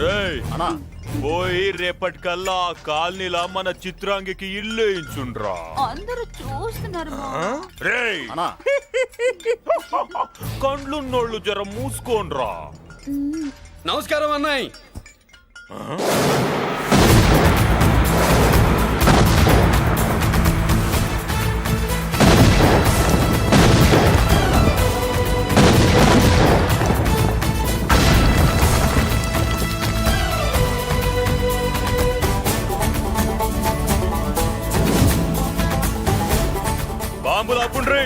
రేయ్ అన్నా పోయి రేపటికల్లా ఆ కాలనీలా మన చిత్రాంగికి ఇల్లు వేయించుండ్రా. అందరూ చూస్తున్నారు రేయ్ అన్నా కండ్లున్నోళ్ళు జర మూసుకోండ్రా. నమస్కారం అన్నాయ్. బాంబులు ఆపుండ్రి.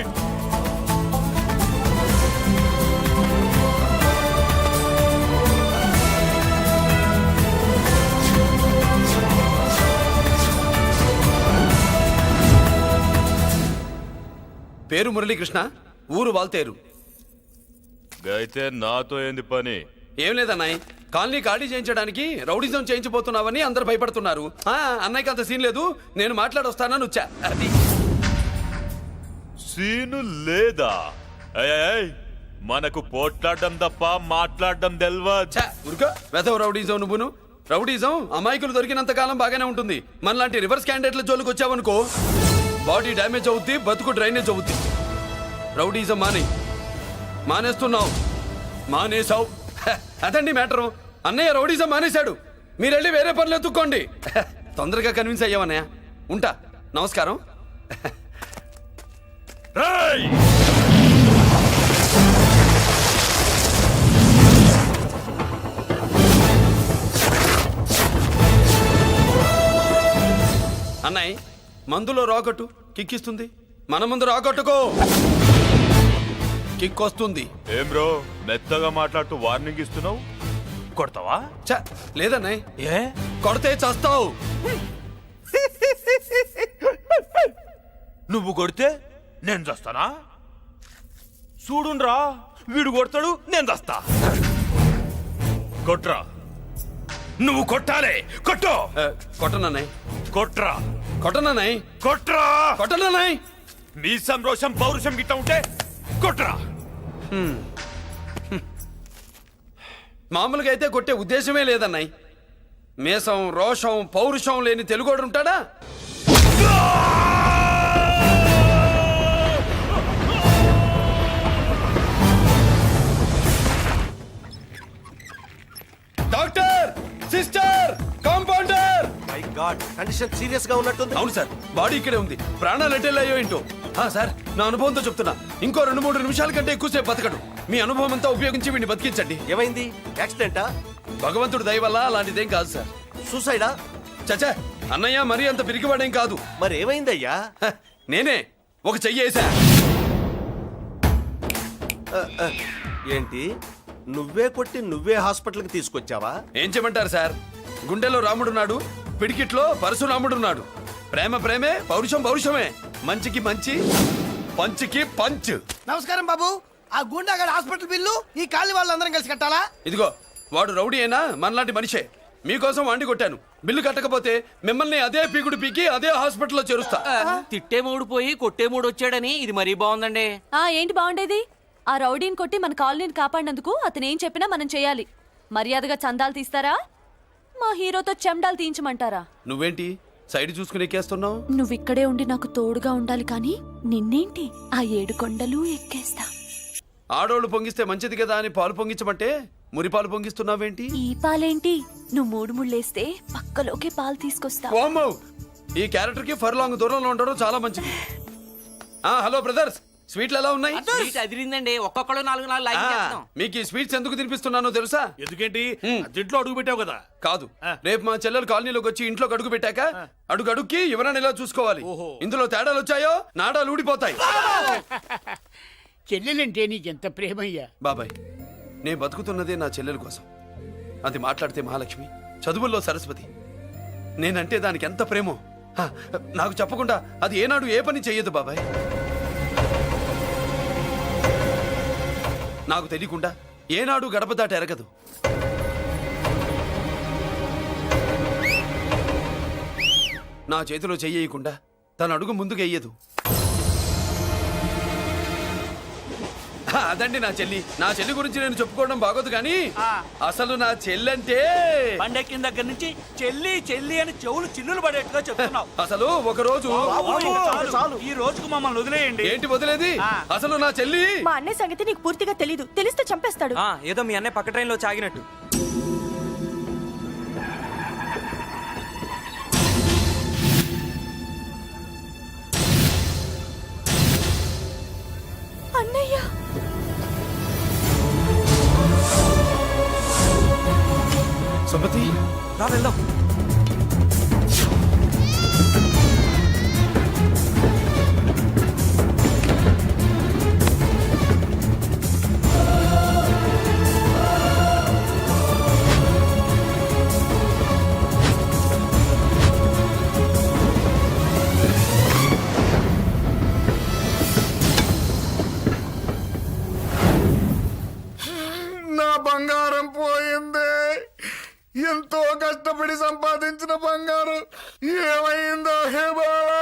పేరు మురళీకృష్ణ, ఊరు వాల్తేరు. అయితే నాతో ఏంది పని? ఏం లేదన్నాయ్, కాలనీ ఖాళీ చేయించడానికి రౌడిజం చేయించబోతున్నావని అందరు భయపడుతున్నారు. అన్నయ్యకి అంత సీన్ లేదు, నేను మాట్లాడొస్తానని వచ్చా. అది సీను లేదా? మనకు పోట్లాడడం తప్ప మాట్లాడడం తెల్వా. ఉరుకో వెధవ రౌడీజం. నువ్వును రౌడీజం అమాయకులు దొరికినంత కాలం బాగానే ఉంటుంది. మనలాంటి రివర్స్ క్యాండిడేట్ల జోలికి వచ్చావనుకో బాడీ డ్యామేజ్ అవుద్ది, బతుకు డ్రైనేజ్ అవుద్ది. రౌడీజం మానేస్తున్నావు, మానేసావు. అదండి మ్యాటరు. అన్నయ్య రౌడీజం మానేశాడు, మీరెళ్ళి వేరే పనులు ఎత్తుక్కోండి. తొందరగా కన్విన్స్ అయ్యావన్నయ్య. ఉంటా, నమస్కారం. అన్నయ్య మందులో రాకట్టు కిక్కిస్తుంది, మన ముందు రాకట్టుకో కిక్ వస్తుంది. ఏం బ్రో మెత్తగా మాట్లాడుతూ వార్నింగ్ ఇస్తున్నావు? కొడతావా? లేదన్నయ్య, ఏ కొడితే చస్తావు. నువ్వు కొడితే నేను చస్తానా? చూడుండ్రా, వీడు కొడతాడు, నేను చస్తా. కొట్రా, నువ్వు కొట్టాలే. కొట్టు. కొట్టనన్నయ్య, కొట్రా. కొట్టనన్నయ్య, కొట్రా. కొట్టనన్నయ్య. మీ సంరోషం పౌరుషం గిట్ట ఉంటే కొట్రా. మామూలుగా అయితే కొట్టే ఉద్దేశమే లేదన్నయ్య. మేషం రోషం పౌరుషం లేని తెలుగోడు ఉంటాడా? Doctor, sister, compounder. My God, condition serious గా ఉన్నట్టుంది. అవును సార్, బాడీ ఇక్కడే ఉంది. ప్రాణాలు ఎట్టెళ్ళాయో ఏంటో. సార్, నా అనుభవంతో చెప్తున్నా, ఇంకో 2-3 నిమిషాల కంటే ఎక్కువసేపు బతకడు. మీ అనుభవం అంతా ఉపయోగించి వీడిని బతికించండి. ఏమైంది? యాక్సిడెంటా? భగవంతుడు దయ వల్ల అలాంటిదేం కాదు సార్. సూసైడా? చచ్చా, అన్నయ్య మరీ అంత పిరికివాడేం కాదు. మరి ఏమైందయ్యా? నేనే ఒక చెయ్యేసా. ఏంటి, నువ్వే కొట్టి నువ్వే హాస్పిటల్కి తీసుకొచ్చావా? ఏం చేయమంటారు సార్, గుండెలో రాముడున్నాడు, పిడికిట్లో పరశురాముడున్నాడు. ప్రేమ ప్రేమే, పౌరుషం పౌరుషమే. మంచికి మంచి, పంచికి పంచ్. నమస్కారం బాబు. ఆ గుండాగడ్ హాస్పిటల్ బిల్లు ఈ కాలి వాళ్ళందరం కలిసి కట్టాలా? ఇదిగో, వాడు రౌడీ అయినా మనలాంటి మనిషే. మీకోసం వండి కొట్టాను. బిల్లు కట్టకపోతే మిమ్మల్ని అదే పీకుడు పీకి అదే హాస్పిటల్లో చేరుస్తా. తిట్టే మూడు పోయి కొట్టే మూడు వచ్చాడని ఇది మరీ బాగుందండి. ఏంటి బాగుండేది? ఆ రౌడీని కొట్టి మన కాలనీని కాపాడినందుకు అతను ఏం చెప్పినా మనం చేయాలి. మర్యాదగా చందాలు తీస్తారా, మా హీరోతో చెండాలు తీయించమంటారా? నువ్వేంటి సైడ్ చూసుకుని ఎక్కేస్తున్నావు? నువ్విక్కడే ఉండి నాకు తోడుగా ఉండాలి, కానీ నిన్నేంటి ఆ 7 కొండలు ఎక్కేస్తా. ఆడోళ్ళు పొంగిస్తే మంచిది కదా అని పాలు పొంగించమంటే మురిపాలు పొంగిస్తున్నావేంటి? ఈ పాలేంటి, నువ్వు 3 ముళ్ళేస్తే పక్కలోకే పాలు తీసుకొస్తా. ఓమ్మో, ఈ క్యారెక్టర్ కి ఫర్లాంగ్ దూరంలో ఉండడం చాలా మంచిది. హలో బ్రదర్స్, స్వీట్లు ఎలా ఉన్నాయి? స్వీట్ అదిరిందండి, ఒక్కొక్కడు 4 లైక్ చేస్తాం. మీకు ఈ స్వీట్స్ ఎందుకు తినిపిస్తున్నానో తెలుసా? ఎందుకేంటి, ఇంట్లో అడుగు పెట్టావు కదా. కాదు, రేపు మా చెల్లెలు కాలనీలోకి వచ్చి ఇంట్లోకి అడుగు పెట్టాక అడుగుకి ఎవరైనా ఇలా చూసుకోవాలి. ఇందులో తేడాలు వచ్చాయో నాడాలు ఊడిపోతాయి. చెల్లెలంటే నీకెంత ప్రేమయ్యా. బాబాయ్, నేను బతుకుతున్నదే నా చెల్లెల కోసం. అది మాట్లాడితే మహాలక్ష్మి, చదువుల్లో సరస్వతి. నేనంటే దానికి ఎంత ప్రేమో నాకు చెప్పకుండా అది ఏనాడు ఏ పని చెయ్యదు బాబాయ్. నాకు తెలియకుండా ఏనాడు గడప దాట ఎరగదు. నా చేతిలో చెయ్యకుండా తన అడుగు ముందుకు వెయ్యదు. అదండి నా చెల్లి గురించి నేను చెప్పుకోవడం బాగోదు కానీ అసలు నా చెల్లంటే పండెక్కిన దగ్గర నుంచి చెల్లి చెల్లి అని చెవులు చిల్లులు పడేట్టుగా చెప్తున్నావు. అసలు ఒక రోజు ఈ రోజుకు మమ్మల్ని వదిలేయండి. ఏంటి వదిలేది? అసలు నా చెల్లి మా అన్నయ్య సంగతి నీకు పూర్తిగా తెలీదు. తెలిస్తే చంపేస్తాడు. ఏదో మీ అన్నయ్య పక్క ట్రైన్ లో చాగినట్టు. అన్నయ్య సుమతి రా వెళ్దాం. నా బంగారం పోయింది. ఎంతో కష్టపడి సంపాదించిన బంగారం ఏమైందో హే బాబా,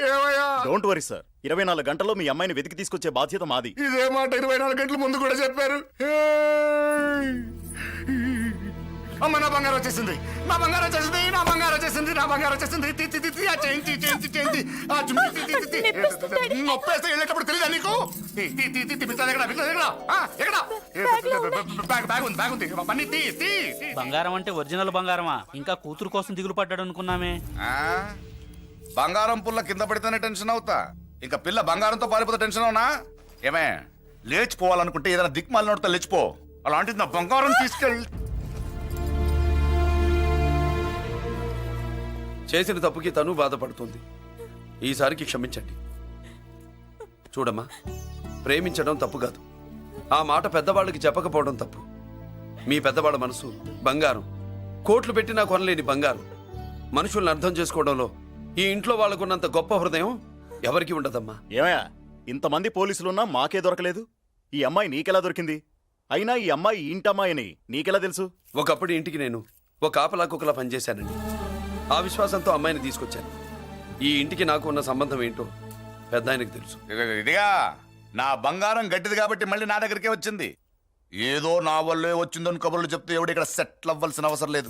ఏమయ్యా? డోంట్ వరీ సార్, 24 గంటల్లో మీ అమ్మాయిని వెతికి తీసుకొచ్చే బాధ్యత మాది. ఇదే మాట 24 గంటల ముందు కూడా చెప్పారు. అమ్మ నా బంగారం వచ్చేసింది, నా బంగారం వచ్చేసింది, నా బంగారం వచ్చేసింది, నా బంగారం వచ్చేసింది. ఆ చేయించి ఆ చుమ్మి నొప్పేస్తే వెళ్ళేటప్పుడు తెలియదా నీకు? బ్యాగ్ ఉంది పని తీ. బంగారం అంటే ఒరిజినల్ బంగారమా? ఇంకా కూతురు కోసం దిగులు పడ్డాడు అనుకున్నామే. బంగారం పుల్ల కింద పడితేనే టెన్షన్ అవుతా, ఇంకా పిల్ల బంగారంతో పారిపోతే టెన్షన్ అవునా? ఏమే లేచిపోవాలనుకుంటే ఏదైనా దిక్మాలి నోడితే లేచిపో. అలాంటిది నా బంగారం తీసుకెళ్ళి చేసిన తప్పుకి తను బాధపడుతుంది. ఈసారికి క్షమించండి. చూడమ్మా, ప్రేమించడం తప్పు కాదు, ఆ మాట పెద్దవాళ్ళకి చెప్పకపోవడం తప్పు. మీ పెద్దవాళ్ళ మనసు బంగారం, కోట్లు పెట్టినా కొనలేని బంగారం. మనుషుల్ని అర్థం చేసుకోవడంలో ఈ ఇంట్లో వాళ్ళకున్నంత గొప్ప హృదయం ఎవరికి ఉండదమ్మా. ఏమయ్యా, ఇంతమంది పోలీసులున్నా మాకే దొరకలేదు. ఈ అమ్మాయి నీకెలా దొరికింది? అయినా ఈ అమ్మాయి ఈ ఇంటమ్మాయి అని నీకెలా తెలుసు? ఒకప్పుడు ఇంటికి నేను ఒక ఆపలా కుక్కలా పనిచేశానండి. ఆ విశ్వాసంతో అమ్మాయిని తీసుకొచ్చాను. ఈ ఇంటికి నాకు ఉన్న సంబంధం ఏంటో పెద్ద ఆయనకు తెలుసు. ఇదిగా నా బంగారం గట్టిది కాబట్టి మళ్ళీ నా దగ్గరికే వచ్చింది. ఏదో నా వల్లే వచ్చిందని కబుర్లు చెప్తే ఎవడు ఇక్కడ సెటిల్ అవ్వాల్సిన అవసరం లేదు.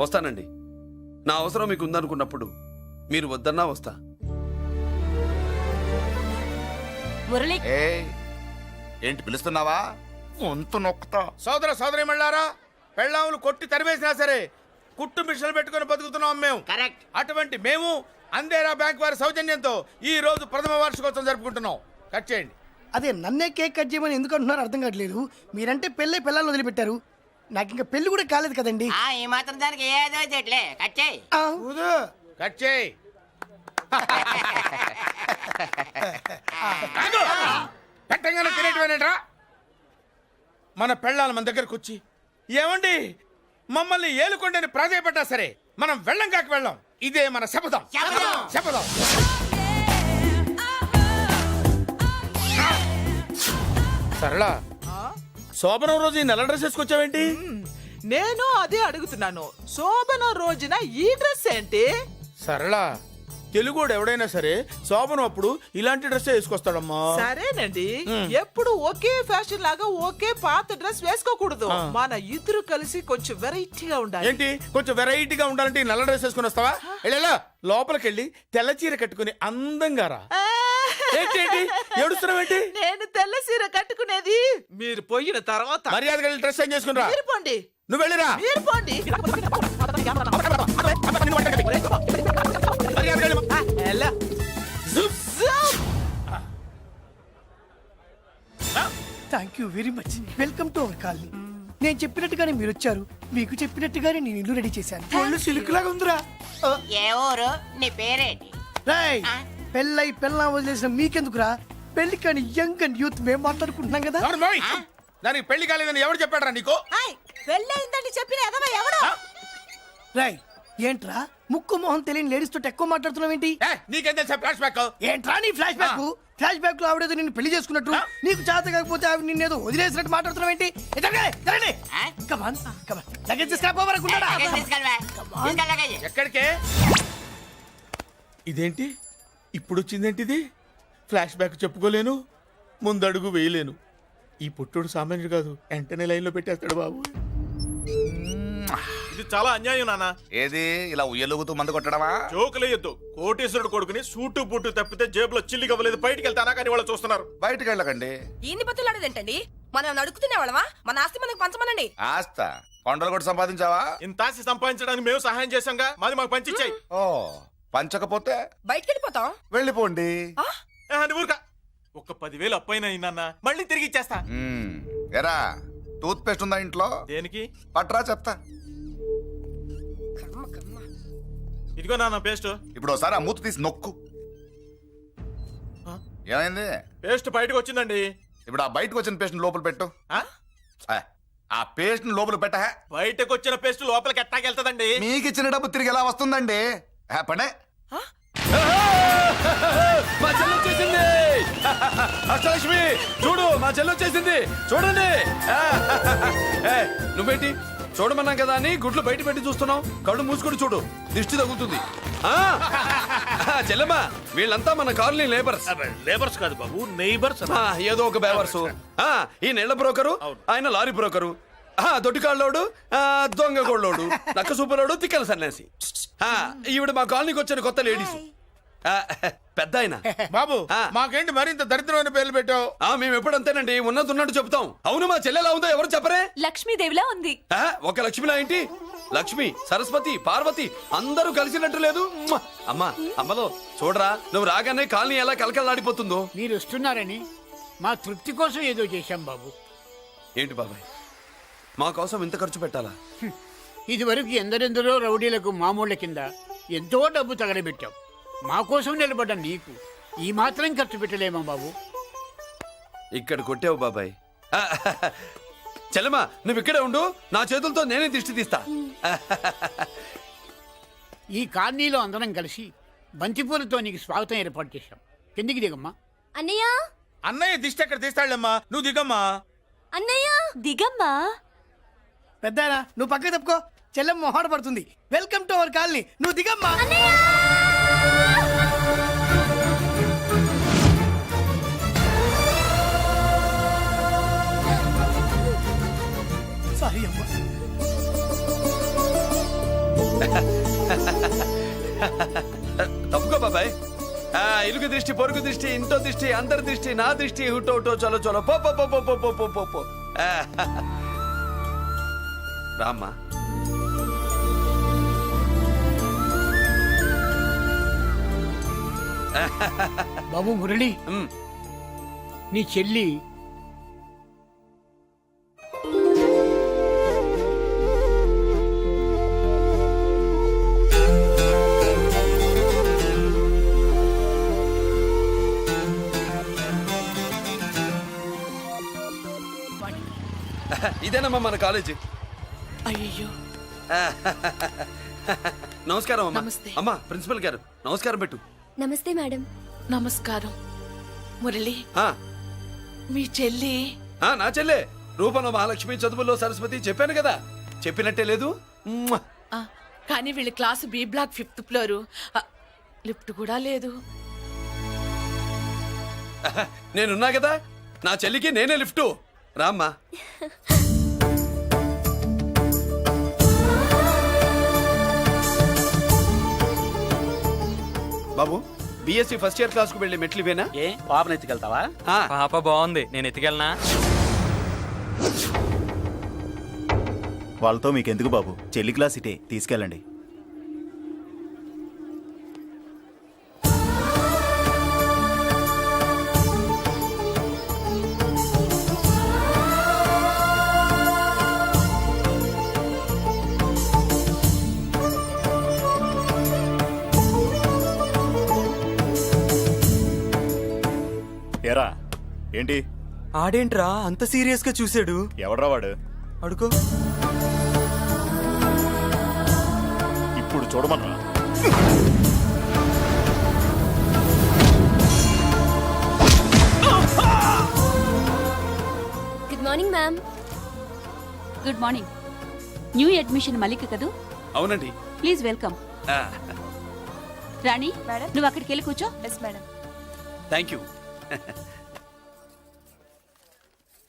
వస్తానండి. నా అవసరం మీకు ఉందనుకున్నప్పుడు మీరు వద్దన్నా వస్తా. మురళి, ఏంటి పిలుస్తున్నావా? వంతు నొక్కుతా. సోదర సోదరి మళ్ళారా, పెళ్ళాములు కొట్టి తరివేసినా సరే కుట్టు మిషన్లు పెట్టుకుని బతుకుతున్నాం మేము. కరెక్ట్. అటువంటి మేము అందేరా బ్యాంక్ వారి సౌజన్యంతో ఈ రోజు ప్రథమ వార్షికోత్సవం జరుపుకుంటున్నాం. కట్ చేయండి. అదే నన్నే కేక్ కట్ చేయమని ఎందుకు అంటున్నారో అర్థం కావట్లేదు. మీరంటే పెళ్ళై పిల్లల్ని వదిలిపెట్టారు, నాకు ఇంకా పెళ్లి కూడా కాలేదు కదండి. ఈ మాత్రం దానికి ఏదో చెట్లే కట్ చేయి. కట్ చేయి. పెట్టంగానే తినేటివేనేట్రా? మన పెళ్ళాలు మన దగ్గరకు వచ్చి ఏమండి మమ్మల్ని ఏలుకొండని ప్రాధాయపడ్డా సరే మనం వెళ్ళం కాక వెళ్ళం. ఇదే మన శపథం. శపథం. సరళ, శోభనం రోజు ఈ నల్ల డ్రెస్ వేసుకొచ్చావేంటి? నేను అదే అడుగుతున్నాను. శోభన రోజున ఈ డ్రెస్ ఏంటి? సరళ, తెలుగుడు ఎవడైనా సరే శోభనం అప్పుడు ఇలాంటి డ్రెస్ వేసుకొస్తాడమ్మా. సరేనండి, ఎప్పుడు ఒకే ఫ్యాషన్ లాగా ఒకే పాత డ్రెస్ వేసుకోకూడదు. మన ఇద్దరు కలిసి కొంచెం వెరైటీగా ఉండాలి. ఏంటి కొంచెం వెరైటీగా ఉండాలంటే ఈ నల్ల డ్రెస్ వేసుకుని వస్తావా? వెళ్ళా లోపలికి వెళ్ళి తెల్ల చీర కట్టుకుని అందంగా రా. ఏంటి ఏడుస్తున్నావేంటి? నేను తెల్ల సీర కట్టుకునేది మీరు పోయిన తర్వాత. మర్యాదగా వెళ్ళి డ్రెస్ చేంజ్ చేసుకుని రా. మీరు పోండి. నువ్వు వెళ్ళిరా. మీరు పోండి. ఎలా? Thank you very much. Welcome to our colony. నేను చెప్పినట్టుగానే మీరు వచ్చారు, మీకు చెప్పినట్టుగానే నేను ఇల్లు రెడీ చేశాను. ఒళ్ళు సిల్క్ లాగా ఉందిరా. ఏ ఊరు? నీ పేరేంటి? రాయ్, పెళ్ళై పెళ్ళా వదిలేసిన మీకెందుకురా? పెళ్లి కాని యంగ్ అండ్ యూత్ మేము మాట్లాడుకుంటున్నాం కదా. దానికి పెళ్లి కాలేదని ఎవరు చెప్పాడరా నీకు? పెళ్ళయిందని చెప్పిన ఎదవ ఎవడు? రాయ్, ఏంట్రా ముక్కు మొహం తెలియని లేడీస్ తోటి ఎక్కువ మాట్లాడుతున్నావు ఏంటి? నీకేం తెలుసా ఫ్లాష్ బ్యాక్? ఏంట్రా నీ ఫ్లాష్ బ్యాక్? ఫ్లాష్ బ్యాక్ లో ఆవిడేదో నిన్ను పెళ్లి చేసుకున్నట్టు, నీకు చేత కాకపోతే ఆవిడ నిన్నేదో వదిలేసినట్టు మాట్లాడుతున్నావు ఏంటి? ఎక్కడికే? ఇదేంటి ఇప్పుడు వచ్చిందేంటి? ఇది ఫ్లాష్ బ్యాక్ చెప్పుకోలేను. ముందడుగు వేయలేను. ఈ పుట్టుడు సామాన్యుడు కాదు, వెంటనే లైన్లో పెట్టేస్తాడు బాబు. ఇది చాలా అన్యాయం నాన్న. ఏది ఇలా ఉయ్యలుగుతూ మందు కొట్టడమా? జోకులేయొద్దు. కోటేశ్వరుడు కొడుకుని సూటు బూటు తప్పితే జేబులో చిల్లి కవ్వలేదు, బయటికి వెళ్తానా కానీ వాళ్ళు చూస్తున్నారు. బయటికి వెళ్ళకండి. ఈయన్ని బతులాడేదేంటండి? మనం నడుకుతున్న వాళ్ళమా? మన ఆస్తి మనకు పంచమనండి. ఆస్త కొండలు కూడా సంపాదించావా? ఇంత ఆస్తి సంపాదించడానికి మేము సహాయం చేశాంగా, మాది మాకు పంచిచ్చాయి. ఓ పంచకపోతే బయటికి వెళ్ళిపోతాం. వెళ్ళిపోండి. అది ఊరుక. ఒక 10,000 అప్పైనా నాన్న, మళ్ళీ తిరిగి ఇచ్చేస్తా. ఎరా టూత్ పేస్ట్ ఉందా ఇంట్లో? దేనికి? పట్రా చెప్తా. ఇదిగో నాన్న పేస్ట్. ఇప్పుడు ఒకసారి ఆ మూత తీసి నొక్కు. ఏమైంది? పేస్ట్ బయటకు వచ్చిందండి. ఇప్పుడు ఆ బయటకు వచ్చిన పేస్ట్ లోపల పెట్టు. ఆ? ఆ పేస్ట్ లోపల పెట్ట. బయటకు వచ్చిన పేస్ట్ లోపలికి ఎట్టాకెళ్తదండి? మీకు ఇచ్చిన డబ్బు తిరిగి ఎలా వస్తుందండి? పడే మా చెల్లి వచ్చేసింది. అష్టలక్ష్మి చూడు, మా చెల్లి వచ్చేసింది చూడండి. నువ్వేంటి చూడమన్నాం కదా అని గుడ్లు బయట పెట్టి చూస్తున్నావు? కళ్ళు మూసుకొని చూడు, దిష్టి తగులుతుంది. చెల్లెమ్మా, వీళ్ళంతా మన కాలనీ లేబర్స్. లేబర్స్ కాదు బాబు, నైబర్స్. ఏదో ఒక బేవర్సు. ఈ నెల బ్రోకరు, ఆయన లారీ బ్రోకరు, దొడ్డికాళ్ళోడు, దొంగ గోళ్ళోడు, నక్క సూపరోడు, తిక్కల సన్యాసి. ఈవిడ మా కాలనీకి వచ్చిన కొత్త లేడీస్. పెద్ద ఆయన. బాబు మాకేంటి మరింత దరిద్రమైన పేర్లు పెట్టావు? మేము ఎప్పుడంతేనండి, ఉన్నది ఉన్నట్టు చెప్తాం. అవును, మా చెల్లెలా ఉందో ఎవరు చెప్పరే? లక్ష్మీదేవిలా ఉంది. ఒక లక్ష్మిలా ఏంటి? లక్ష్మి, సరస్వతి, పార్వతి అందరూ కలిసినట్టు లేదు. అమ్మా, అమ్మలో చూడరా, నువ్వు రాగానే కాలనీ ఎలా కలకలాడిపోతుందో. మీరు వస్తున్నారని మా తృప్తి కోసం ఏదో చేశాం బాబు. ఏంటి బాబాయ్, మా కోసం ఇంత ఖర్చు పెట్టాలా? ఇదివరకు ఎందరెందరో రౌడీలకు మామూళ్ళ కింద ఎంతో డబ్బు తగలబెట్టాం. మా కోసం నిలబడ్డ నీకు ఈ మాత్రం ఖర్చు పెట్టలేమా బాబు? ఇక్కడ కొట్టావు బాబాయ్. చెల్లెమ్మా, నువ్వు ఇక్కడే ఉండు, నా చేతులతో నేనే దిష్టి తీస్తా. ఈ కాలనీలో అందరం కలిసి బంతిపూలతో నీకు స్వాగతం ఏర్పాటు చేశాం. కిందికి దిగమ్మా. అన్నయ్య, అన్నయ్య దిష్టి ఎక్కడ తీస్తాడమ్మా, నువ్వు దిగమ్మా. అన్నయ్య దిగమ్మా. పెద్దారా, నువ్వు పక్కకి తప్పుకో, చెల్లెమ్మ మొహాట పడుతుంది. వెల్కమ్ టు అవర్ కాలనీ, నువ్వు దిగమ్మా. సారీ అమ్మా. తప్పుకో బాబాయ్. ఇరుగు దృష్టి, పొరుగు దృష్టి, ఇంటో దృష్టి, అందరి దృష్టి, నా దృష్టి, హుటో హుటో, చలో చలో, పో పో పో పో పో పో పో పో పో. రామ్మా. బాబు మురళి, నీ చెల్లి ఇదేనమ్మా మన కాలేజీ. అయ్యో, నమస్కారం అమ్మా. నమస్తే. అమ్మా, ప్రిన్సిపల్ గారు నమస్కారం పెట్టు. నమస్తే మేడం. నమస్కారం. మురళి, ఆ, మీ చెల్లి నా చెల్లె రూపంలో మహాలక్ష్మి, చదువుల్లో సరస్వతి. చెప్పాను కదా, చెప్పినట్టే లేదు. మ్మ్. కానీ వీళ్ళ class B block 5th floor. Lift కూడా లేదు. నేనున్నా కదా, నా చెల్లికి నేనే లిఫ్టు. రామ్మా. బాబు, బిఎస్సి ఫస్ట్ ఇయర్ క్లాస్ కు వెళ్ళి మెట్లు ఇవేనా? ఏ పాపను ఎత్తుకెళ్తావా? పాప బాగుంది, నేను ఎత్తుకెళ్ళనా? వాళ్ళతో మీకెందుకు బాబు, చెల్లి క్లాస్ ఇటే, తీసుకెళ్ళండి. ఎరా ఏంటి? ఆడేంట్రా అంత సీరియస్ గా చూసాడు? ఎవడ్రా వాడు? అడుకో. ఇప్పుడు చూడమన్నా. Good morning ma'am. Good morning. New admission Malik కదూ? అవునండి. Please welcome. రాణి, మేడం, నువ్వు అక్కడికి వెళ్ళి కూర్చో. Yes madam. Thank you.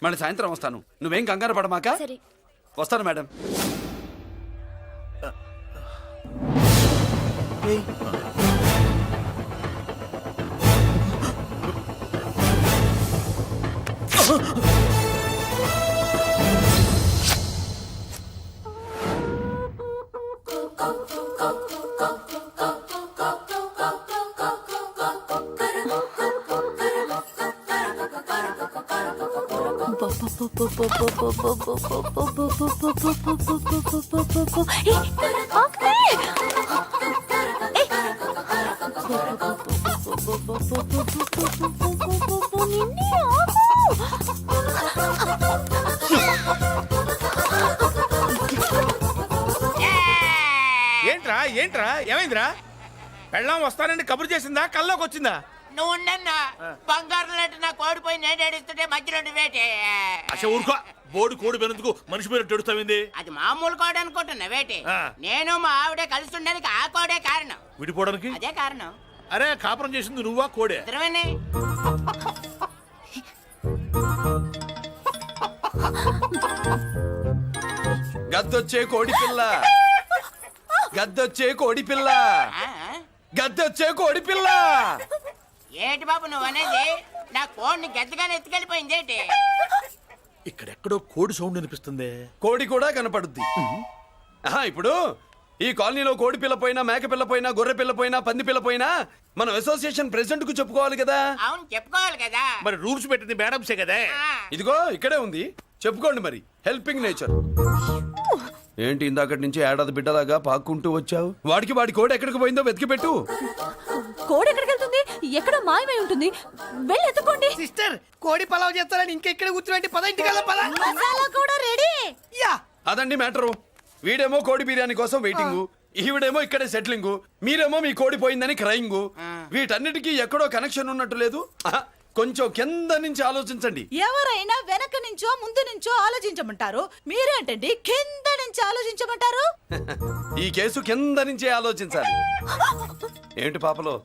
మళ్ళీ సాయంత్రం వస్తాను, నువ్వేం కంగారు పడమాక. సరే. వస్తాను మేడం. ఏంట్రా ఏంట్రా ఏమైందిరా? పెళ్ళాం వస్తానండి కబురు చేసిందా, కల్లోకి వచ్చిందా? నువ్వు ఉండన్నా బంగారం లాంటి నా కోడిపోయి నేను ఏడుస్తుంటే మధ్యలో నువ్వేటే. అసలు ఊరుకో, బోడి కోడి పెనందుకు మనిషి మీద తెడుస్తావింది. అది మామూలు కోడి అనుకుంటున్నా వేటే. ఆ. నేను మా ఆవిడే కలిసి ఉండడానికి ఆ కోడే కారణం. విడిపోవడానికి అదే కారణం. అరే కాపురం చేసింది నువ్వా కోడే? ఇద్దరమేనే. గద్దొచ్చే కోడి పిల్ల, గద్దొచ్చే కోడి పిల్ల, ఆ? గద్దొచ్చే కోడి పిల్ల. ఏటి బాబు నువ్వు అనేది? నా కోడిని గద్దగానే ఎత్తుకెళ్ళిపోయింది ఏంటి? ఇక్కడెక్కడో కోడి సౌండ్ అనిపిస్తుంది. కోడి కూడా కనపడుద్ది. ఆహా, ఇప్పుడు ఈ కాలనీలో కోడి పిల్ల పోయినా, మేక పిల్ల పోయినా, గొర్రె పిల్ల పోయినా, పంది పిల్ల పోయినా మనం అసోసియేషన్ ప్రెసిడెంట్ కు చెప్పుకోవాలి కదా. అవును చెప్పుకోవాలి కదా. మరి రూల్స్ పెట్టింది మేడంసే కదా. ఆ. ఇదిగో ఇక్కడే ఉంది, చెప్పుకోండి మరి. Helping nature. ఏంటి ఇందాకటి నుంచి ఏడాది బిడ్డలాగా పాక్కుంటూ వచ్చావు? వాడికి వాడి కోడి ఎక్కడికి పోయిందో వెతికి పెట్టు. కోడి ఎక్కడికి వెళ్తుంది? ఎక్కడో మాయమై ఉంటుంది. వెళ్ళి ఎత్తుకోండి. సిస్టర్ కోడి పలావ్ చేస్తారని ఇంకెక్కడ కూర్చోండి. పద ఇంటికి పద. మసాలా కూడా రెడీ. యా అదండి మ్యాటరు. వీడేమో కోడి బిర్యానీ కోసం వెయిటింగ్, ఈవిడేమో ఇక్కడే సెటిలింగ్, మీరేమో మీ కోడి పోయిందని క్రయింగ్. వీటన్నిటికీ ఎక్కడో కనెక్షన్ ఉన్నట్టు లేదు. ఆహా, కొంచెం కింద నుంచి ఆలోచించండి. ఎవరైనా వెనక నుంచో ముందు నుంచో ఆలోచించమంటారు, మీరేంటండి కింద నుంచి ఆలోచించమంటారు? ఈ కేసు కింద నుంచే ఆలోచించాలి. ఏంటి పాపలో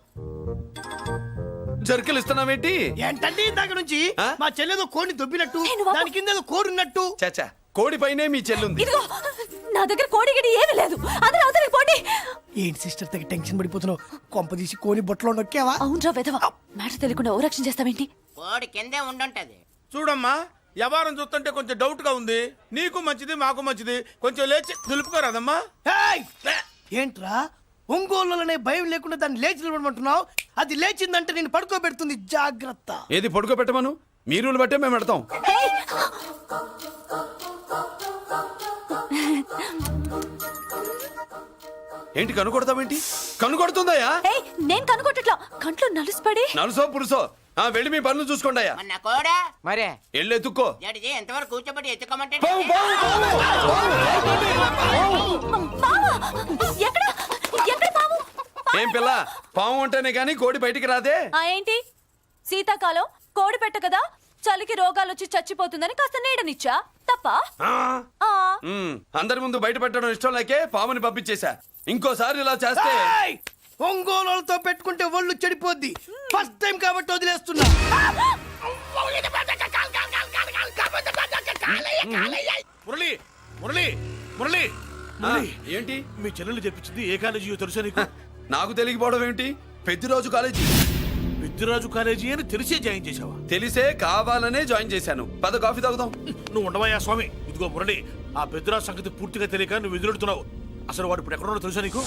జర్కలు ఇస్తున్నావేంటి? ఏంటండి ఇందాక నుంచి ఆ? మా చెల్లెదో కోడిని దొబ్బినట్టు, ఏ, నువ్వు ఆపు. దాని కింద ఏదో కోడి ఉన్నట్టు. చాచా, కోడి పైనే మీ చెల్లుంది. ఇదిగో నా దగ్గర కోడి గిడి ఏమీ లేదు. అందరూ అవతలికి పోండి. ఏంటి సిస్టర్ తగ్గ టెన్షన్ పడిపోతున్నావు? కొంప తీసి కోడి బొట్టలో నొక్కావా? అవునరా వెధవ, మాట తెలియకుండా ఓ రక్షణ చేస్తావేంటి? కోడి కిందే ఉండుంటది. చూడమ్మా, వ్యవహారం చూస్తుంటే కొంచెం డౌట్ గా ఉంది. నీకు మంచిది మాకు మంచిది, కొంచెం లేచి నిలుపుకోరాదమ్మా. ఏయ్! ఏంట్రా ఒంగోలులోనే భయం లేకుండా దాన్ని లేచి నిలబడమంటున్నావు? అది లేచిందంటే నేను పడుకోబెడుతుంది. జాగ్రత్త. ఏది పడుకోబెట్టమను, మీ రూల్ బట్టే మేము పెడతాం. హేయ్! ఏంటి కనుకొడతావేంటి? కనుకొడుతుందయ్యా? హేయ్, నేను కనుగొట్టట్లా, కంట్లో నలుసుపడి. నలుసో పురుసో వెళ్ళి మీ పనులు చూసుకోండి అయ్యా. మన కోడా మరే వెళ్ళి ఎత్తుక్కో. జడిజీ ఎంతవరకు కూర్చోబెట్టి ఎత్తుకోమంటే పావు, పావు, పావా? ఎక్కడ ఎక్కడ పాము? ఏం పిల్ల, పాము అంటేనే గాని కోడి బయటికి రాదే. ఆ ఏంటి శీతాకాలం కోడి పెట్ట కదా, చలికి రోగాలు వచ్చి చచ్చిపోతుందని కాస్త నీడనిచ్చా. తప్ప? ఆ. అందరి ముందు బయట పెట్టడం ఇష్టం లేకే పాముని పంపించేశా. ఇంకోసారి ఇలా చేస్తే ఏయ్! ఒంగోలులతో పెట్టుకుంటే ఒళ్ళు చెడిపోద్ది. ఫస్ట్ టైం కాబట్టి వదిలేస్తున్నా. మురళి మురళి మురళి ఆ, ఏంటి మీ చెల్లెలు చెప్పించింది ఏ కాలేజీ తెలుసా నీకు? నాకు తెలియకపోవడం ఏంటి? పెద్దిరాజు కాలేజీ. పెద్దిరాజు కాలేజీ అని తెలిసే జాయిన్ చేసావా? తెలిసే కావాలనే జాయిన్ చేశాను. పద కాఫీ తాగుదాం. నువ్వు ఉండవయ్యా స్వామి. ఇదిగో మురళి, ఆ పెద్దిరాజు సంగతి పూర్తిగా తెలియక నువ్వు ఎదురెడుతున్నావు. అసలు వాడు ఇప్పుడు ఎక్కడున్నాడో తెలుసా నీకు?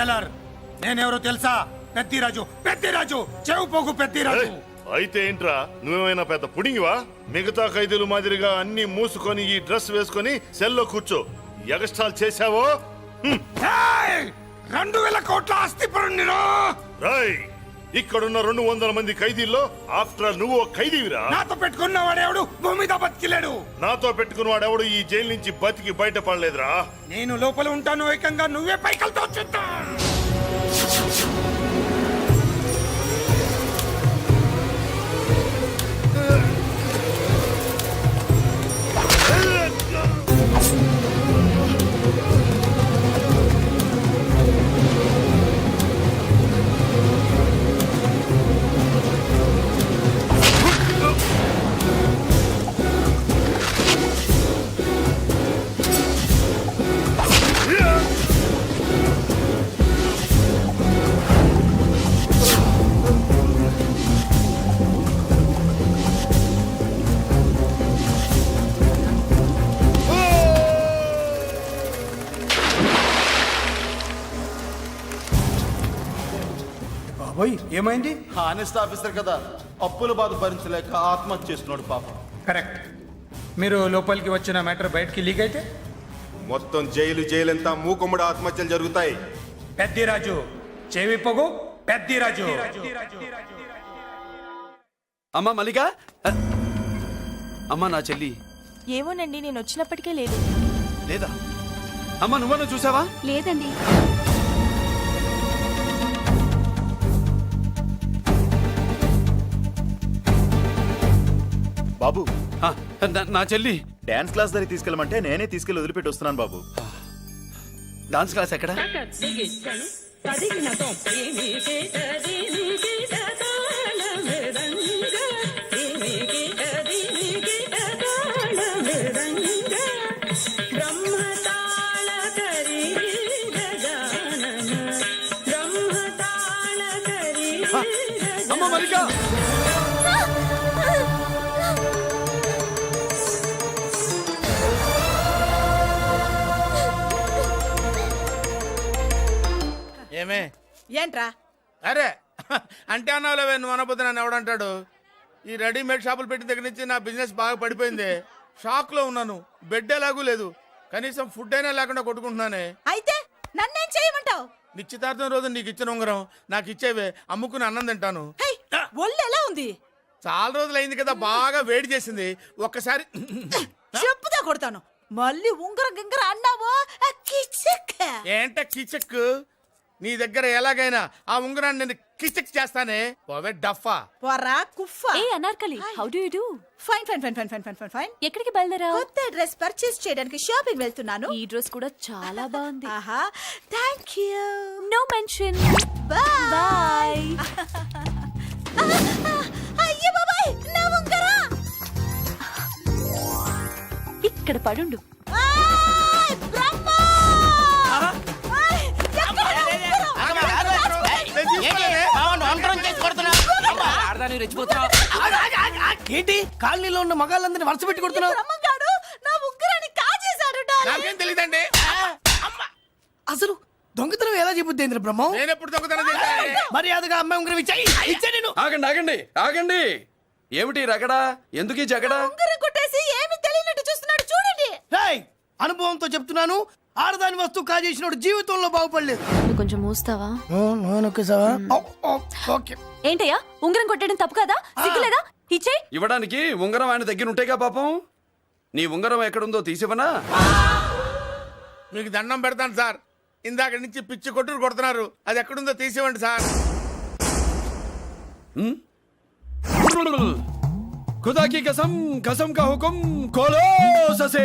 జైలర్ నేనెవరో తెలుసా? పెద్దిరాజు, పెద్దిరాజు, చెవు పోగు పెద్దిరాజు. అయితే ఏంట్రా, నువ్వేమైనా పెద్ద పుడింగివా? మిగతా ఖైదీలు మాదిరిగా అన్ని మూసుకొని ఈ డ్రెస్ వేసుకొని సెల్లో కూర్చో. ఎగస్ట్రాల్ చేశావో 2000 కోట్ల ఆస్తి పరుణ్ణిరో. రాయ్, ఇక్కడున్న 200 మంది ఖైదీల్లో ఆఫ్టర్ ఆల్ నువ్వు ఖైదీవిరా. నాతో పెట్టుకున్నవాడెవడు భూమి మీద బతికిలేడు. నాతో పెట్టుకున్నవాడెవడు ఈ జైలు నుంచి బతికి బయటపడలేదురా. నేను లోపల ఉంటాను, ఏకంగా నువ్వే పైకలతో చూద్దాం. బాబోయ్ ఏమైంది? హానెస్ట్ ఆఫీసర్ కదా, అప్పుల బాధ భరించలేక ఆత్మహత్య చేస్తున్నాడు పాపం. కరెక్ట్. మీరు లోపలికి వచ్చిన మ్యాటర్ బయటికి లీక్ అయితే మొత్తం జైలు అంతా మూకుమ్మడి ఆత్మహత్యలు జరుగుతాయి. పెద్దిరాజు, చెవి పొగు పెద్దిరాజు. అమ్మా మల్లిక, అమ్మా నా చెల్లి ఏమోనండి, నేను వచ్చినప్పటికే లేదు. లేదా? అమ్మా నువ్వన్నా చూసావా? లేదండి. బాబు, ఆ, నా చెల్లి డాన్స్ క్లాస్ దగ్గర తీసుకెళ్ళమంటే నేనే తీసుకెళ్ళి వదిలిపెట్టి వస్తున్నాను బాబు. డాన్స్ క్లాస్ ఎక్కడ? అమ్మ మల్లిక, ఏమే ఏంట్రా? అరే అంటే అన్నావులేవే, నువ్వు అనబోతే నన్ను ఎవడంటాడు? ఈ రెడీమేడ్ షాపులు పెట్టిన దగ్గర నుంచి నా బిజినెస్ బాగా పడిపోయింది. షాక్ లో ఉన్నాను, బెడ్ ఎలాగూ లేదు, కనీసం ఫుడ్ అయినా లేకుండా కొట్టుకుంటున్నానే. అయితే నన్నేం చేయమంటావు? నిశ్చితార్థం రోజు నీకు ఇచ్చిన ఉంగరం నాకు ఇచ్చేవే, అమ్ముకుని అన్నం తింటాను. ఒళ్ళు ఎలా ఉంది? చాలా రోజులు అయింది కదా, బాగా వేడి చేసింది. ఒక్కసారి చెప్పుదా కొడతాను. మళ్ళీ ఉంగరం గింగర అన్నావో ఏంట కిచక్? నీ దగ్గర ఎలాగైనా ఆ ఉంగరాన్ని నేను కిచక్ చేస్తానే. పోవే డఫా. పోరా కుఫా. ఏ Anarkali, how do you do? Fine fine fine fine fine fine fine fine. ఎక్కడికి బయలుదేరావు? కొత్త డ్రెస్ పర్చేస్ చేయడానికి షాపింగ్ వెళ్తున్నాను. ఈ డ్రెస్ కూడా చాలా బాగుంది. ఆహా, thank you. No mention. Bye bye. అయ్యో బాబాయ్, నా ఉంగరం ఇక్కడ పడుండు. ఆయ్ బ్రహ్మ! ఆయ్, ఎక్కడ నా ఏంటి కాలనీలో ఉన్న మగాళ్ళందరినీ వరుస పెట్టి కొడుతున్నావు? బ్రహ్మంగాడు నా ఉంగరాన్ని కాజేశాడు. నాకేం తెలియదండి. అసలు దొంగతనం ఎలా చెబుద్ది బ్రహ్మం? నేను ఎప్పుడు దొంగతనం చేశాను? మర్యాదగా అమ్మాయి ఉంగరం ఇచ్చాయి. నేను ఆగండి ఆగండి ఆగండి. ఏమిటి రగడా? ఎందుకు ఈ జగడా? ఉంగరం కొట్టేసి ఏమీ తెలియనట్టు చూస్తున్నాడు, చూడండి. రేయ్, అనుభవంతో చెప్తున్నాను, ఆడదాని వస్తువు కాజేసినోడు జీవితంలో బాగుపడలేదు. నువ్వు కొంచెం మూస్తావా? ఓకే. ఏంటయ్యా, ఉంగరం కొట్టడం తప్పు కదా? సిగ్గులేదా? ఇచ్చే. ఇవ్వడానికి ఉంగరం ఆయన దగ్గర ఉంటేగా పాపం. నీ ఉంగరం ఎక్కడుందో తీసివనా? మీకు దండం పెడతాను సార్, ఇందాక నుంచి పిచ్చి కొట్టుడు కొడుతున్నారు. అది ఎక్కడుందో తీసివ్వండి సార్. खुदा की कसम, कसम का हुकुम खोलो ससे.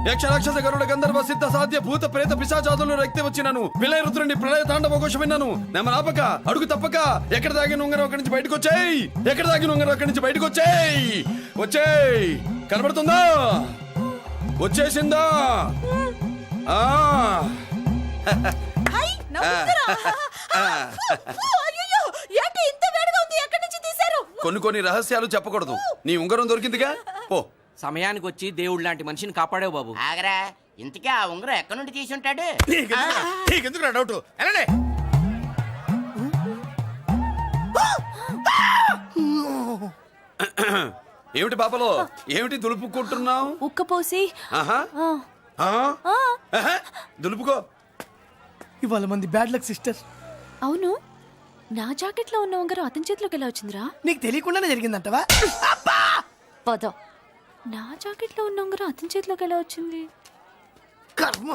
యక్ష రాక్షస గరుడ గంధర్వ సిద్ధ సాధ్య భూత ప్రేత పిశాచాదులను రక్తి వచ్చినాను. విలయ రుద్రుని ప్రళయ తాండవ ఘోషం విన్నాను. నెమలాపక అడుగు తప్పక ఎక్కడ దాగిన ఉంగరం అక్కడి నుంచి బయటకు వచ్చేయ్. ఎక్కడ దాగిన ఉంగరం అక్కడి నుంచి బయటకు వచ్చేయ్. వచ్చేయ్. కనబడుతుందా? వచ్చేసిందా? హై, నా ఉంగరం. అయ్యో, ఏంటి ఇంత వేడిగా ఉంది? ఎక్కడి నుంచి తీశారు? కొన్ని రహస్యాలు చెప్పకూడదు. నీ ఉంగరం దొరికిందిగా, పో. సమయానికి వచ్చి దేవుడు లాంటి మనిషిని కాపాడావు బాబు. ఆగరా, ఇంతకీ ఆ ఉంగరం ఎక్కడి నుండి తీసి ఉంటాడు? నీకెందుకు డౌట్? వెళ్ళండి. ఏమిటి పాపలో ఏమిటి దులుపుకుంటున్నావు? ఉక్కపోసి ఆహా ఆ, ఆ. ఆహా, దులుపుకో. ఇవాళ మంది బ్యాడ్ లక్ సిస్టర్. అవును, నా జాకెట్లో ఉన్న ఉంగరం అతని చేతిలోకి ఎలా వచ్చిందిరా? నీకు తెలియకుండానే జరిగిందంటవా? పద. నా జాకెట్లో ఉన్న ఉంగరం అతని చేతిలోకి ఎలా వచ్చింది? కర్మ.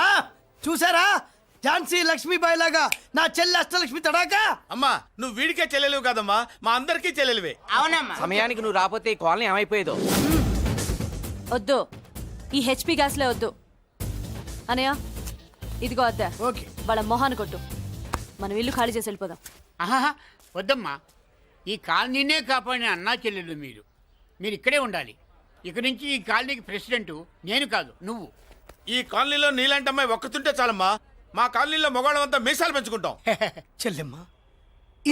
ఆ, చూసారా ఝాన్సీ లక్ష్మీబాయి లాగా నా చెల్లి అష్టలక్ష్మి తడాకా. అమ్మా నువ్వు వీడికే చెల్లెలివి కాదమ్మా, మా అందరికీ చెల్లెలివే. అవునమ్మా. సమయానికి నువ్వు రాకపోతే ఈ కాలనీ ఏమైపోయేదో. వద్దు, ఈ హెచ్పి గ్యాస్లే వద్దు. అనయ్య ఇదిగో అద్దా, ఓకే. వాళ్ళ మొహాన్ని కొట్టు. మనం ఇల్లు ఖాళీ చేసి వెళ్ళిపోదాం. ఆహా, వద్దమ్మా. ఈ కాలనీనే కాపాడిన అన్నా చెల్లెలు మీరు ఇక్కడే ఉండాలి. ఇక నుంచి ఈ కాలనీకి ప్రెసిడెంట్ నేను కాదు, నువ్వు. ఈ కాలనీలో నీలాంటి అమ్మాయి ఒక్కతుంటే చాలమ్మా. మా కాలనీలో మగవాళ్ళంతా మీసాలు పెంచుకుంటాం. చెల్లెమ్మ,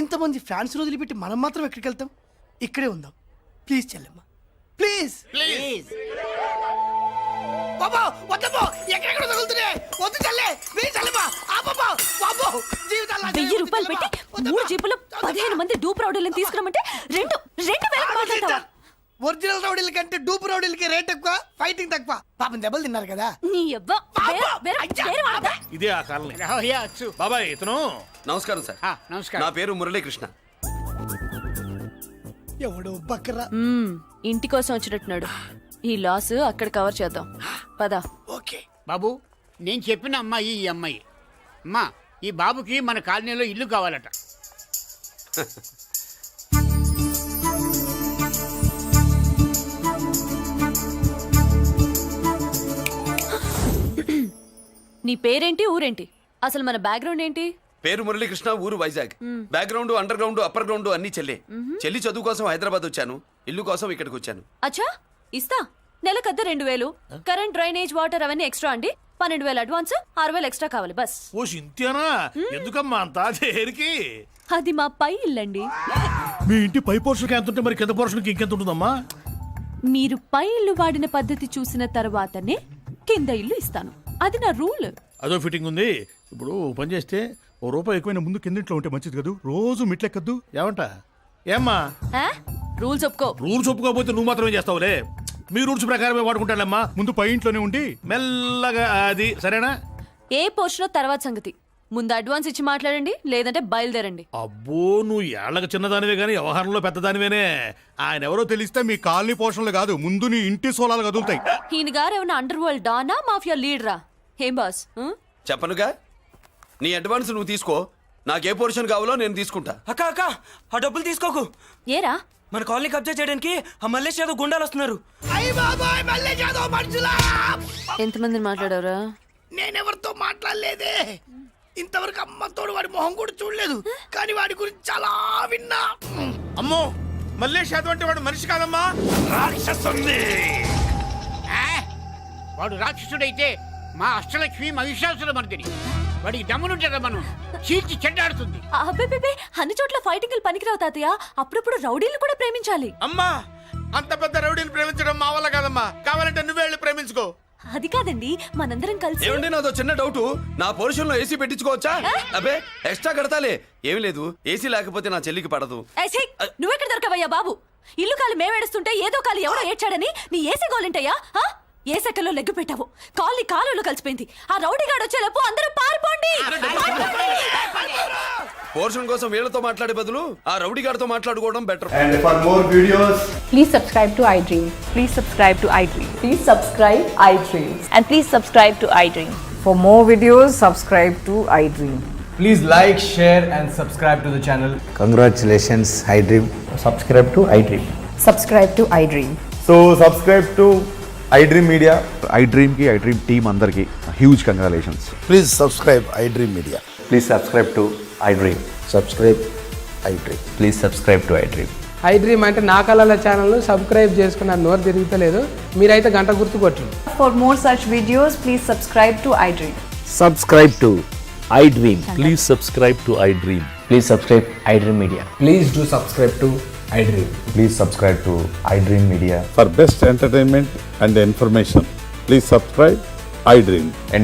ఇంతమంది ఫ్యాన్స్ వదిలిపెట్టి మనం మాత్రం ఎక్కడికి వెళ్తాం? ఇక్కడే ఉందాం ప్లీజ్ చెల్లెమ్మ, ప్లీజ్. ప్లీజ్. బాబా వద్దమ్మా, ఎక్కడెక్కడ తగులుతున్నాయి? వద్దు చెల్లె, ప్లీజ్ చెల్లెమ్మ. ఆపమ్మా, బాబో, జీవితాల్లో 1000 రూపాయలు పెట్టి 3 జీపులు 15 మంది డూప్ రౌడీలను తీసుకురమంటే 2,000 మాట్లాడతావా? ఒరిజినల్ రౌడీల కంటే డూప్ రౌడీలకి రేట్ ఎక్కువ, ఫైటింగ్ తక్కువ. పాపం దెబ్బలు తిన్నారు కదా. నీ యవ్వ, వేరే వాళ్ళదా? ఇదే ఆ కాలనీ. రావయ్యా, అచ్చు. బాబాయ్ ఇతను. నమస్కారం సార్. నమస్కారం. నా పేరు మురళీకృష్ణ. ఎవడో బక్కరా. ఇంటి కోసం వచ్చినట్టున్నాడు. ఈ లాస్ అక్కడ కవర్ చేద్దాం. పద. ఓకే బాబు, నేను చెప్పిన అమ్మాయి ఈ అమ్మాయి. అమ్మా, ఈ బాబుకి మన కాలనీలో ఇల్లు కావాలట. నీ పేరేంటి, ఊరేంటి, అసలు మన బ్యాక్గ్రౌండ్ ఏంటి? పేరు మురళీకృష్ణ, ఊరు Vizag. Background, under ground, upper ground అన్ని చెల్లి. చెల్లి చదువు కోసం హైదరాబాద్ వచ్చాను, ఇల్లు కోసం ఇక్కడికి వచ్చాను. అచ్చా, ఇస్తా. నెలకద్ద 2000, కరెంట్, డ్రైనేజ్, వాటర్ అవన్నీ ఎక్స్ట్రా అండి. 12,000 అడ్వాన్స్, 6,000 ఎక్స్ట్రా కావాలి బస్. ఓ సింతేనా? ఎందుకమ్మా అంతా దేనికి? అది మా పై ఇల్లండి. మీ ఇంటి పై పోర్షన్కి ఎంత ఉంటే మరి కింద పోర్షన్కి ఇంకెంత ఉంటుందమ్మా? మీరు పై ఇల్లు వాడిన పద్ధతి చూసిన తర్వాతనే కింద ఇల్లు ఇస్తాను. అది నా రూల్. అదో ఫిట్టింగ్ ఉంది. ఇప్పుడు పని చేస్తే ₹1 ఎక్కువైనా ముందు కిందింట్లో ఉంటే మంచిది కదా, రోజు మిట్లెక్కద్దు. ఏమంటా? ఏమ్మా రూల్స్ ఒప్పుకో. రూల్స్ ఒప్పుకోకపోతే నువ్వు మాత్రమే చేస్తావులే. మీ రూల్స్ ప్రకారమే వాడుకుంటానమ్మా. ముందు పై ఇంట్లోనే ఉండి మెల్లగా అది, సరేనా? ఏ పోర్షన్ తర్వాత సంగతి. ముందు అడ్వాన్స్ ఇచ్చి మాట్లాడండి, లేదంటే బయలుదేరండి. అబ్బో, నువ్వు ఏళ్ళకి చిన్నదానివే కానీ వ్యవహారంలో పెద్దదానివేనే. ఆయన ఎవరో తెలిస్తే మీ కాలనీ పోషణలు కాదు, ముందు నీ ఇంటి సోలాలు కదులుతాయి. ఈయన గారు ఏమన్నా అండర్ వరల్డ్ డానా, మాఫియా లీడరా? ఏం బాస్? చెప్పనుగా, నీ అడ్వాన్స్ నువ్వు తీసుకో. నాకు ఏ పోర్షన్ కావాలో నేను తీసుకుంటా. అక్క అక్క, ఆ డబ్బులు తీసుకోకు. ఏరా? మన కాలనీ కబ్జా చేయడానికి ఆ మల్లేష్ యాదవ్ గుండాలు వస్తున్నారు. అయ్య బాబాయ్, మళ్ళీ చదువు మనుషులా. ఎంతమందిని మాట్లాడారా? నేనెవరితో మాట్లాడలేదే. ఇంతవరకు అమ్మతోడు వాడి మొహం కూడా చూడలేదు, కానీ వాడి గురించి చాలా విన్నా. అమ్మో, మల్లేష్ యాదవ్ అంటే వాడు మనిషి కాదమ్మా, రాక్షసుని. వాడు రాక్షసుడైతే మా అష్టలక్ష్మి మహిషాసుల మర్దిని. వాడికి దమ్మునుంటారా మనం చీల్చి చెడ్డాడుతుంది. అబ్బే, అన్ని చోట్ల ఫైటింగ్ పనికిరావు తాతయ్య. అప్పుడప్పుడు రౌడీలు కూడా ప్రేమించాలి. అమ్మా, అంత పెద్ద రౌడీని ప్రేమించడం మా వల్ల కాదమ్మా. కావాలంటే నువ్వే వెళ్ళి ప్రేమించుకో. అది కాదండి, మనందరం కలిసి. ఏమండి, నాదో చిన్న డౌట్. నా పోర్షన్ లో ఏసీ పెట్టించుకోవచ్చా? అబ్బే, ఎక్స్ట్రా కడతాలే. ఏమి లేదు, ఏసీ లేకపోతే నా చెల్లికి పడదు. నువ్వెక్కడ దొరకవయ్యా బాబు? ఇల్లు కాలు మేమేడుస్తుంటే ఏదో కాలు ఎవడో ఏడ్చాడని నీ ఏసీ గోలింటయ్యా? ఏ సెకల్లో లెగ్గు పెట్టావు? కాలి కాలులో కలిసిపోయింది. ఆ రౌడీ గాడు వచ్చేలోపు అందరూ పారిపోండి. పోర్షన్ కోసం వీళ్ళతో మాట్లాడే బదులు ఆ రౌడీ గారితో మాట్లాడుకోవడం better. And for more videos, please subscribe to iDream. Please subscribe to iDream. Please subscribe iDream. And please subscribe to iDream. For more videos, subscribe to iDream. please like, share and subscribe to the channel. Congratulations, iDream. Subscribe to iDream. Subscribe to iDream. So subscribe to iDream Media. iDream ki iDream team andarki huge congratulations. Please subscribe iDream Media. Please subscribe to iDream. Subscribe iDream. Please subscribe to iDream. iDream అంటే నా కళల channel subscribe చేసుకున్న నోరు తిరుగుతలేదు. మీరైతే గంట గుర్తు కొట్టండి. For more such videos, please subscribe to iDream. Subscribe to iDream. Please subscribe to iDream. Please subscribe iDream Media. Please do subscribe to iDream. Please subscribe to iDream Media. For best entertainment and information, please subscribe iDream.